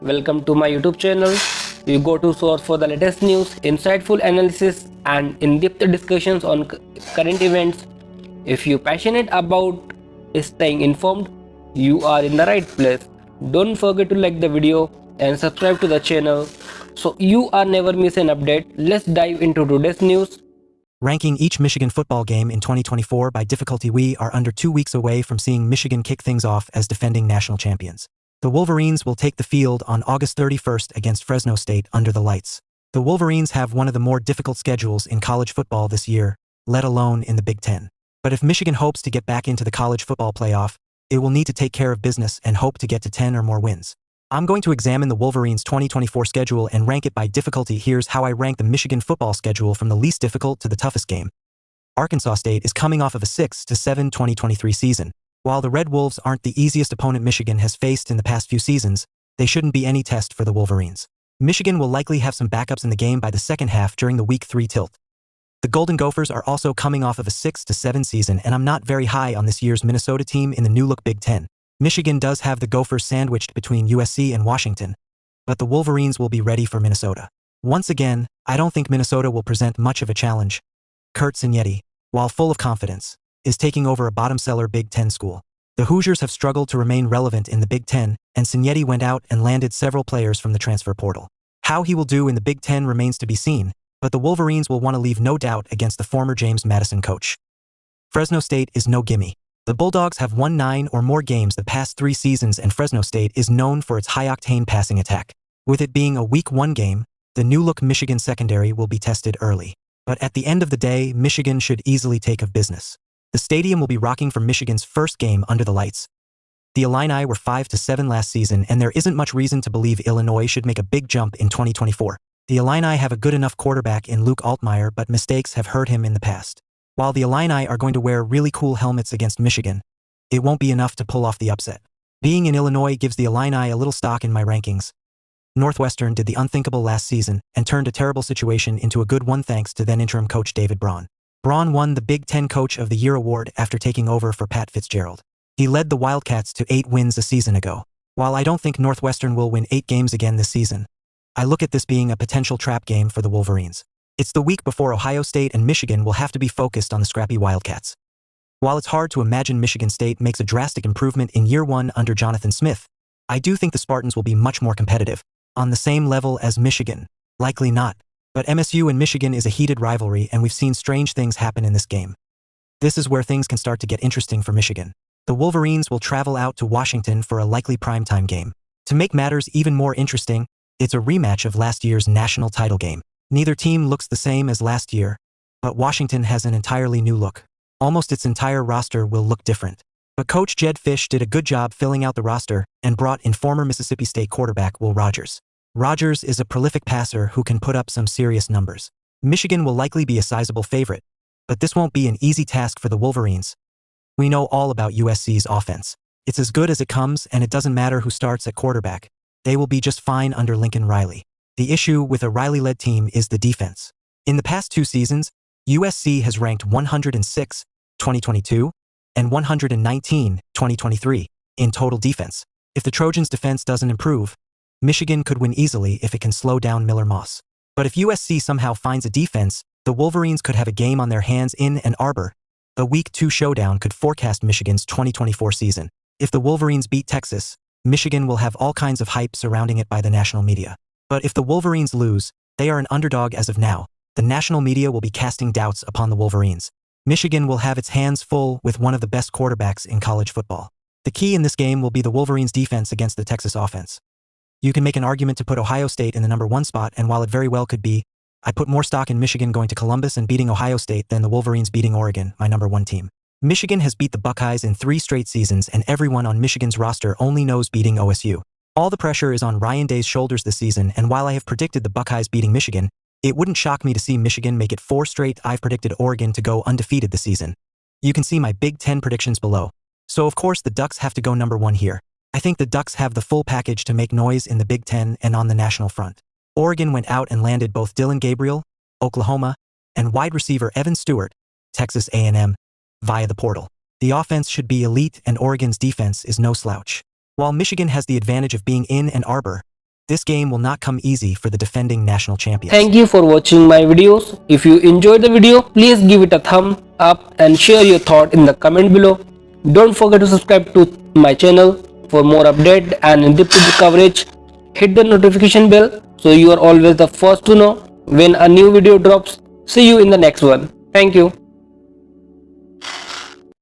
Welcome to my YouTube channel. You go to source for the latest news, insightful analysis, and in-depth discussions on current events. If you're passionate about staying informed, you are in the right place. Don't forget to like the video and subscribe to the channel so you are never miss an update. Let's dive into today's news. Ranking each Michigan football game in 2024 by difficulty, we are under 2 weeks away from seeing Michigan kick things off as defending national champions. The Wolverines will take the field on August 31st against Fresno State under the lights. The Wolverines have one of the more difficult schedules in college football this year, let alone in the Big Ten. But if Michigan hopes to get back into the college football playoff, it will need to take care of business and hope to get to 10 or more wins. I'm going to examine the Wolverines' 2024 schedule and rank it by difficulty. Here's how I rank the Michigan football schedule from the least difficult to the toughest game. Arkansas State is coming off of a 6-7 2023 season. While the Red Wolves aren't the easiest opponent Michigan has faced in the past few seasons, they shouldn't be any test for the Wolverines. Michigan will likely have some backups in the game by the second half during the Week 3 tilt. The Golden Gophers are also coming off of a 6-7 season, and I'm not very high on this year's Minnesota team in the new-look Big Ten. Michigan does have the Gophers sandwiched between USC and Washington, but the Wolverines will be ready for Minnesota. Once again, I don't think Minnesota will present much of a challenge. Kurt Signetti, while full of confidence, is taking over a bottom-seller Big Ten school. The Hoosiers have struggled to remain relevant in the Big Ten, and Signetti went out and landed several players from the transfer portal. How he will do in the Big Ten remains to be seen, but the Wolverines will want to leave no doubt against the former James Madison coach. Fresno State is no gimme. The Bulldogs have won 9 or more games the past 3 seasons, and Fresno State is known for its high-octane passing attack. With it being a Week 1 game, the new-look Michigan secondary will be tested early. But at the end of the day, Michigan should easily take of business. The stadium will be rocking for Michigan's first game under the lights. The Illini were 5-7 last season, and there isn't much reason to believe Illinois should make a big jump in 2024. The Illini have a good enough quarterback in Luke Altmaier, but mistakes have hurt him in the past. While the Illini are going to wear really cool helmets against Michigan, it won't be enough to pull off the upset. Being in Illinois gives the Illini a little stock in my rankings. Northwestern did the unthinkable last season and turned a terrible situation into a good one thanks to then-interim coach David Braun. Braun won the Big Ten Coach of the Year award after taking over for Pat Fitzgerald. He led the Wildcats to 8 wins a season ago. While I don't think Northwestern will win 8 games again this season, I look at this being a potential trap game for the Wolverines. It's the week before Ohio State and Michigan will have to be focused on the scrappy Wildcats. While it's hard to imagine Michigan State makes a drastic improvement in year 1 under Jonathan Smith, I do think the Spartans will be much more competitive, on the same level as Michigan. Likely not. But MSU and Michigan is a heated rivalry, and we've seen strange things happen in this game. This is where things can start to get interesting for Michigan. The Wolverines will travel out to Washington for a likely primetime game. To make matters even more interesting, it's a rematch of last year's national title game. Neither team looks the same as last year, but Washington has an entirely new look. Almost its entire roster will look different. But Coach Jedd Fisch did a good job filling out the roster and brought in former Mississippi State quarterback Will Rogers. Rogers is a prolific passer who can put up some serious numbers. Michigan will likely be a sizable favorite, but this won't be an easy task for the Wolverines. We know all about USC's offense. It's as good as it comes, and it doesn't matter who starts at quarterback. They will be just fine under Lincoln Riley. The issue with a Riley-led team is the defense. In the past 2 seasons, USC has ranked 106, 2022, and 119, 2023, in total defense. If the Trojans' defense doesn't improve, Michigan could win easily if it can slow down Miller Moss. But if USC somehow finds a defense, the Wolverines could have a game on their hands in Ann Arbor. The Week 2 showdown could forecast Michigan's 2024 season. If the Wolverines beat Texas, Michigan will have all kinds of hype surrounding it by the national media. But if the Wolverines lose, they are an underdog as of now. The national media will be casting doubts upon the Wolverines. Michigan will have its hands full with one of the best quarterbacks in college football. The key in this game will be the Wolverines' defense against the Texas offense. You can make an argument to put Ohio State in the number 1 spot, and while it very well could be, I put more stock in Michigan going to Columbus and beating Ohio State than the Wolverines beating Oregon, my number 1 team. Michigan has beat the Buckeyes in 3 straight seasons, and everyone on Michigan's roster only knows beating OSU. All the pressure is on Ryan Day's shoulders this season, and while I have predicted the Buckeyes beating Michigan, it wouldn't shock me to see Michigan make it 4 straight. I've predicted Oregon to go undefeated this season. You can see my Big Ten predictions below. So of course the Ducks have to go number 1 here. I think the Ducks have the full package to make noise in the Big Ten and on the national front. Oregon went out and landed both Dylan Gabriel, Oklahoma, and wide receiver Evan Stewart, Texas A&M, via the portal. The offense should be elite, and Oregon's defense is no slouch. While Michigan has the advantage of being in Ann Arbor, This game will not come easy for the defending national champions. Thank you for watching my videos. If you enjoyed the video, please give it a thumb up and share your thought in the comment below. Don't forget to subscribe to my channel for more update and in-depth coverage. Hit the notification bell so you are always the first to know when a new video drops. See you in the next one. Thank you.